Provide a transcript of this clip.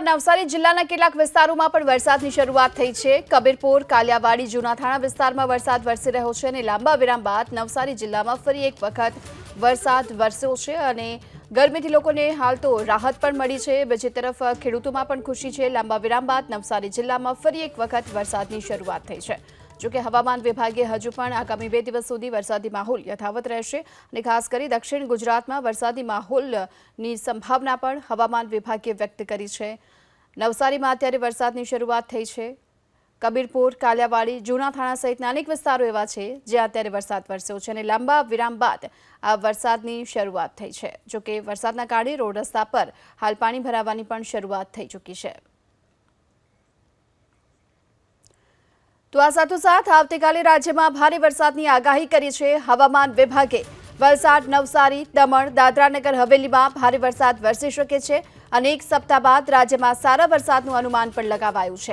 નવસારી જિલ્લાના કેટલાક વિસ્તારોમાં પણ વરસાદની શરૂઆત થઈ છે। કબીરપુર, કાલિયાવાડી, જૂના થાણા વિસ્તારમાં વરસાદ વરસી રહ્યો છે અને લાંબા વિરામ બાદ નવસારી જિલ્લામાં ફરી એક વખત વરસાદ વરસ્યો છે અને ગરમીથી લોકોને હાલ તો રાહત પણ મળી છે। બીજી તરફ ખેડૂતોમાં પણ ખુશી છે। લાંબા વિરામ બાદ નવસારી જિલ્લામાં ફરી એક વખત વરસાદની શરૂઆત થઈ છે। જોકે હવામાન વિભાગે હજુ પણ આગામી 2 દિવસ સુધી વરસાદી માહોલ યથાવત રહેશે અને ખાસ કરી દક્ષિણ ગુજરાતમાં વરસાદી માહોલની સંભાવના પણ હવામાન વિભાગે વ્યક્ત કરી છે। નવસારીમાં અત્યારે વરસાદની શરૂઆત થઈ છે। કબીરપુર, કાલિયાવાડી, જૂના થાણા સહિતના અનેક વિસ્તારો એવા છે જ્યાં અત્યારે વરસાદ વરસ્યો છે અને લાંબા વિરામ બાદ આ વરસાદની શરૂઆત થઈ છે। જોકે વરસાદના કારણે રોડ રસ્તા પર હાલ પાણી ભરાવાની પણ શરૂઆત થઈ ચૂકી છે। તો આ સાથોસાથ આવતીકાલે રાજ્યમાં ભારે વરસાદની આગાહી કરી છે હવામાન વિભાગે। વલસાડ, નવસારી, દમણ, દાદરાનગર હવેલીમાં ભારે વરસાદ વરસી શકે છે અને એક સપ્તાહ બાદ રાજ્યમાં સારા વરસાદનું અનુમાન પણ લગાવાયું છે।